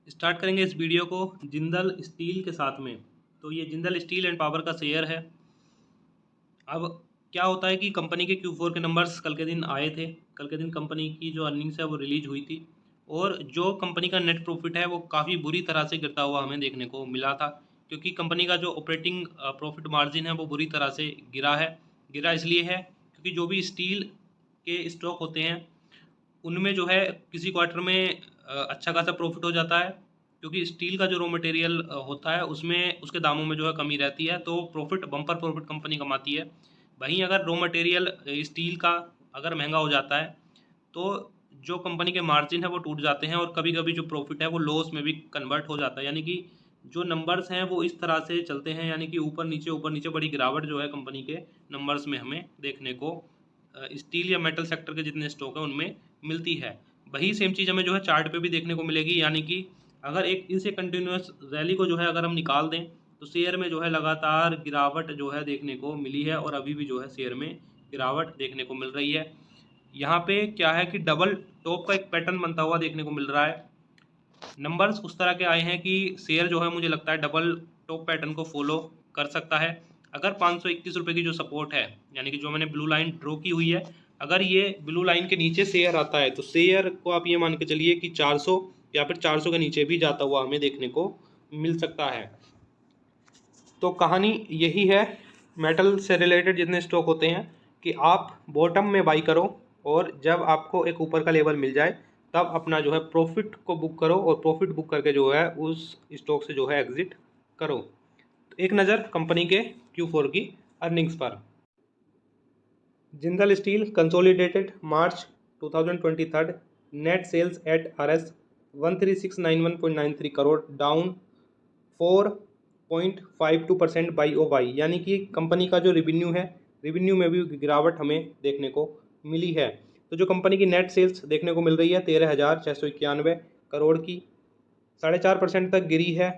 Start करेंगे इस video को जिंदल स्टील के साथ में। तो ये जिंदल स्टील एंड पावर का शेयर है। अब क्या होता है कि कंपनी के Q4 के नंबर्स कल के दिन आए थे। कल के दिन कंपनी की जो अर्निंग्स है वो रिलीज हुई थी और जो कंपनी का नेट प्रॉफिट है वो काफ़ी बुरी तरह से गिरता हुआ हमें देखने को मिला था, क्योंकि कंपनी का जो ऑपरेटिंग प्रॉफिट मार्जिन है वो बुरी तरह से गिरा है। गिरा इसलिए है क्योंकि जो भी स्टील के स्टॉक होते हैं उनमें जो है किसी क्वार्टर में अच्छा खासा प्रॉफिट हो जाता है, क्योंकि स्टील का जो रॉ मटेरियल होता है उसमें उसके दामों में जो है कमी रहती है, तो प्रॉफिट बम्पर प्रॉफिट कंपनी कमाती है। वहीं अगर रॉ मटेरियल स्टील का अगर महंगा हो जाता है तो जो कंपनी के मार्जिन है वो टूट जाते हैं और कभी कभी जो प्रॉफिट है वो लॉस में भी कन्वर्ट हो जाता है। यानी कि जो नंबर्स हैं वो इस तरह से चलते हैं, यानी कि ऊपर नीचे बड़ी गिरावट जो है कंपनी के नंबर्स में हमें देखने को स्टील या मेटल सेक्टर के जितने स्टॉक हैं उनमें मिलती है। वही सेम चीज़ हमें जो है चार्ट पे भी देखने को मिलेगी, यानी कि अगर एक इनसे कंटिन्यूस रैली को जो है अगर हम निकाल दें तो शेयर में जो है लगातार गिरावट जो है देखने को मिली है और अभी भी जो है शेयर में गिरावट देखने को मिल रही है। यहाँ पे क्या है कि डबल टॉप का एक पैटर्न बनता हुआ देखने को मिल रहा है। नंबर्स उस तरह के आए हैं कि शेयर जो है मुझे लगता है डबल टॉप पैटर्न को फॉलो कर सकता है। अगर 521 रुपये की जो सपोर्ट है, यानी कि जो मैंने ब्लू लाइन ड्रॉ की हुई है, अगर ये ब्लू लाइन के नीचे शेयर आता है तो शेयर को आप ये मान के चलिए कि 400 या फिर 400 के नीचे भी जाता हुआ हमें देखने को मिल सकता है। तो कहानी यही है मेटल से रिलेटेड जितने स्टॉक होते हैं कि आप बॉटम में बाई करो और जब आपको एक ऊपर का लेवल मिल जाए तब अपना जो है प्रॉफिट को बुक करो और प्रॉफिट बुक करके जो है उस स्टॉक से जो है एग्जिट करो। तो एक नज़र कंपनी के Q4 की अर्निंग्स पर। Jindal steel consolidated March 2023 net sales at RS 13691.93 crore, down 4.52% Y O Y, यानी कि कंपनी का जो रिवेन्यू है रिवेन्यू में भी गिरावट हमें देखने को मिली है। तो जो कंपनी की नेट सेल्स देखने को मिल रही है 13,691 करोड़ की, 4.5% तक गिरी है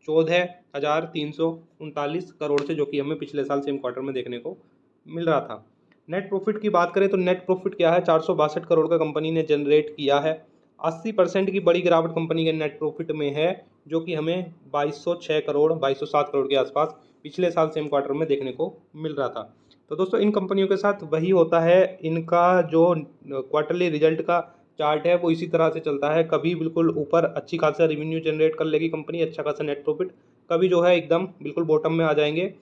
14,339 करोड़ से, जो कि हमें पिछले साल सेम क्वार्टर में देखने को मिल रहा था। नेट प्रॉफिट की बात करें तो नेट प्रॉफिट क्या है, 462 करोड़ का कंपनी ने जनरेट किया है। 80% की बड़ी गिरावट कंपनी के नेट प्रॉफिट में है, जो कि हमें 2206 करोड़ 2207 करोड़ के आसपास पिछले साल सेम क्वार्टर में देखने को मिल रहा था। तो दोस्तों इन कंपनियों के साथ वही होता है, इनका जो क्वार्टरली रिजल्ट का चार्ट है वो इसी तरह से चलता है। कभी बिल्कुल ऊपर अच्छी खासा रिवेन्यू जनरेट कर लेगी कंपनी, अच्छा खासा नेट प्रॉफिट, कभी जो है एकदम बिल्कुल बॉटम में आ जाएंगे।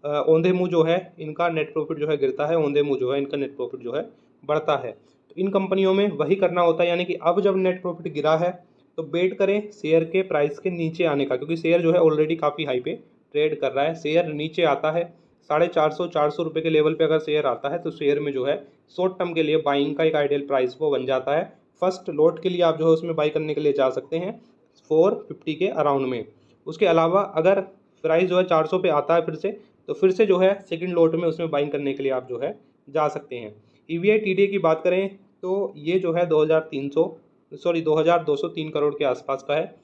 औंधे मुँह जो है इनका नेट प्रॉफिट जो है गिरता है, औंधे मुँह जो है इनका नेट प्रॉफिट जो है बढ़ता है। तो इन कंपनियों में वही करना होता है, यानी कि अब जब नेट प्रॉफिट गिरा है तो वेट करें शेयर के प्राइस के नीचे आने का, क्योंकि शेयर जो है ऑलरेडी काफ़ी हाई पे ट्रेड कर रहा है। शेयर नीचे आता है 450 रुपये के लेवल पे, अगर शेयर आता है तो शेयर में जो है शॉर्ट टर्म के लिए बाइंग का एक आइडियल प्राइस वो बन जाता है। फर्स्ट लॉट के लिए आप जो है उसमें बाई करने के लिए जा सकते हैं 450 के अराउंड में। उसके अलावा अगर प्राइस जो है 400 पे आता है फिर से जो है सेकंड लॉट में उसमें बाइंग करने के लिए आप जो है जा सकते हैं। EVA TDA की बात करें तो ये जो है 2203 करोड़ के आसपास का है।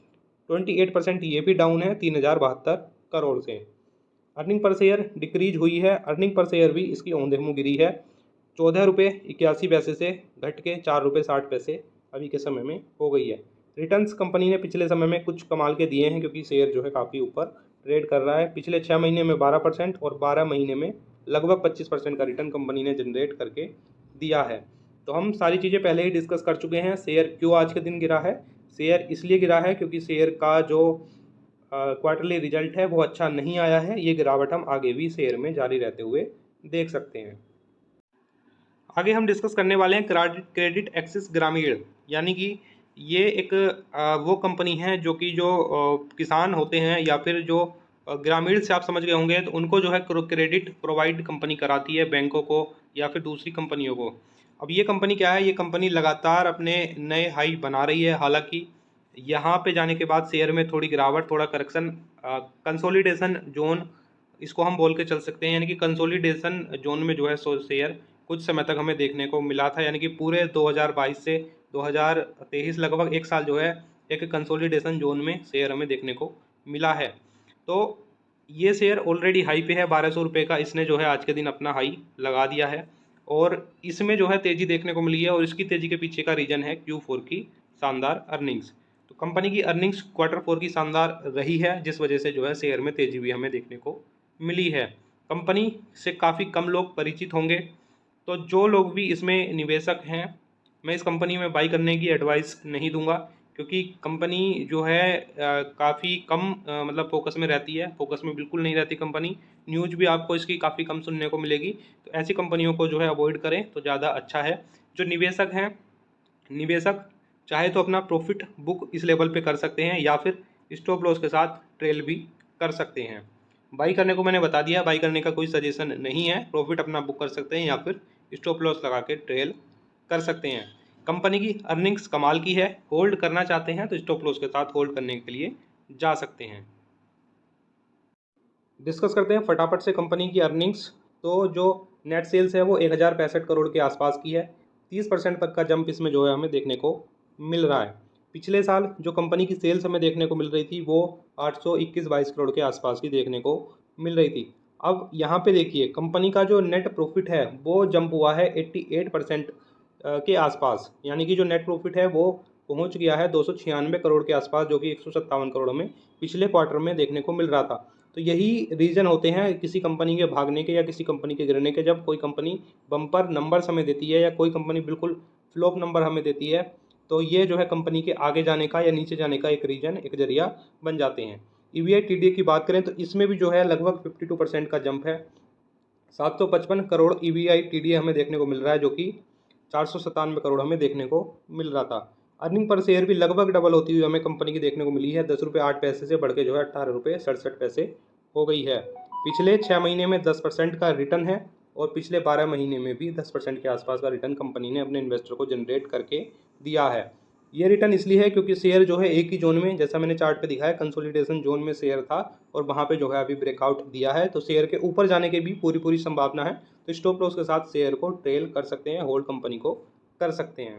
28% ये भी डाउन है 3072 करोड़ से। अर्निंग पर शेयर डिक्रीज हुई है, अर्निंग पर शेयर भी इसकी औंधे मुँह गिरी है। 14 रुपये 81 पैसे से घट के 4 रुपये 60 पैसे अभी के समय में हो गई है। रिटर्न्स कंपनी ने पिछले समय में कुछ कमाल के दिए हैं, क्योंकि शेयर जो है काफ़ी ऊपर ट्रेड कर रहा है। पिछले 6 महीने में 12% और 12 महीने में लगभग 25% का रिटर्न कंपनी ने जनरेट करके दिया है। तो हम सारी चीज़ें पहले ही डिस्कस कर चुके हैं। शेयर क्यों आज के दिन गिरा है, शेयर इसलिए गिरा है क्योंकि शेयर का जो क्वार्टरली रिजल्ट है वो अच्छा नहीं आया है। ये गिरावट हम आगे भी शेयर में जारी रहते हुए देख सकते हैं। आगे हम डिस्कस करने वाले हैं क्रेडिट एक्सिस ग्रामीण, यानी कि ये एक वो कंपनी है जो कि जो किसान होते हैं या फिर जो ग्रामीण से आप समझ गए होंगे, तो उनको जो है क्रेडिट प्रोवाइड कंपनी कराती है बैंकों को या फिर दूसरी कंपनियों को। अब ये कंपनी क्या है, ये कंपनी लगातार अपने नए हाई बना रही है। हालांकि यहाँ पे जाने के बाद शेयर में थोड़ी गिरावट, थोड़ा करेक्शन, कंसोलिडेशन जोन इसको हम बोल के चल सकते हैं, यानी कि कंसोलिडेशन जोन में जो है सो शेयर कुछ समय तक हमें देखने को मिला था। यानी कि पूरे 2022 से 2023 लगभग एक साल जो है एक कंसोलिडेशन जोन में शेयर हमें देखने को मिला है। तो ये शेयर ऑलरेडी हाई पे है 1200 रुपये का, इसने जो है आज के दिन अपना हाई लगा दिया है और इसमें जो है तेज़ी देखने को मिली है और इसकी तेज़ी के पीछे का रीज़न है Q4 की शानदार अर्निंग्स। तो कंपनी की अर्निंग्स Q4 की शानदार रही है, जिस वजह से जो है शेयर में तेज़ी भी हमें देखने को मिली है। कंपनी से काफ़ी कम लोग परिचित होंगे, तो जो लोग भी इसमें निवेशक हैं, मैं इस कंपनी में बाई करने की एडवाइस नहीं दूंगा, क्योंकि कंपनी जो है काफ़ी कम मतलब फोकस में रहती है, फोकस में बिल्कुल नहीं रहती कंपनी। न्यूज़ भी आपको इसकी काफ़ी कम सुनने को मिलेगी, तो ऐसी कंपनियों को जो है अवॉइड करें तो ज़्यादा अच्छा है। जो निवेशक हैं, निवेशक चाहे तो अपना प्रॉफिट बुक इस लेवल पे कर सकते हैं या फिर स्टॉप लॉस के साथ ट्रेल भी कर सकते हैं। बाई करने को मैंने बता दिया, बाई करने का कोई सजेशन नहीं है। प्रॉफिट अपना बुक कर सकते हैं या फिर स्टॉप लॉस लगा के ट्रेल कर सकते हैं। कंपनी की अर्निंग्स कमाल की है, होल्ड करना चाहते हैं तो स्टॉप लॉस के साथ होल्ड करने के लिए जा सकते हैं। डिस्कस करते हैं फटाफट से कंपनी की अर्निंग्स। तो जो नेट सेल्स है वो 1065 करोड़ के आसपास की है। 30% तक का जंप इसमें जो है हमें देखने को मिल रहा है। पिछले साल जो कंपनी की सेल्स हमें देखने को मिल रही थी वो 821-22 करोड़ के आसपास की देखने को मिल रही थी। अब यहाँ पे देखिए कंपनी का जो नेट प्रॉफिट है वो जंप हुआ है 88% के आसपास, यानी कि जो नेट प्रॉफिट है वो पहुँच गया है 296 करोड़ के आसपास, जो कि 157 करोड़ में पिछले क्वार्टर में देखने को मिल रहा था। तो यही रीज़न होते हैं किसी कंपनी के भागने के या किसी कंपनी के गिरने के। जब कोई कंपनी बम्पर नंबर्स हमें देती है या कोई कंपनी बिल्कुल फ्लॉप नंबर हमें देती है, तो ये जो है कंपनी के आगे जाने का या नीचे जाने का एक रीज़न, एक जरिया बन जाते हैं। EVI TDA की बात करें तो इसमें भी जो है लगभग 52% का जंप है। 755 करोड़ EVI TDA हमें देखने को मिल रहा है, जो कि 497 करोड़ हमें देखने को मिल रहा था। अर्निंग पर शेयर भी लगभग डबल होती हुई हमें कंपनी की देखने को मिली है। 10 रुपये 8 पैसे से बढ़ के जो है 18 रुपये 67 पैसे हो गई है। पिछले 6 महीने में 10% का रिटर्न है और पिछले 12 महीने में भी 10% के आसपास का रिटर्न कंपनी ने अपने इन्वेस्टर को जनरेट करके दिया है। ये रिटर्न इसलिए है क्योंकि शेयर जो है एक ही जोन में, जैसा मैंने चार्ट पे दिखाया, कंसोलिडेशन जोन में शेयर था और वहाँ पे जो है अभी ब्रेकआउट दिया है, तो शेयर के ऊपर जाने की भी पूरी पूरी संभावना है। तो स्टॉप लॉस के साथ शेयर को ट्रेल कर सकते हैं, होल्ड कंपनी को कर सकते हैं।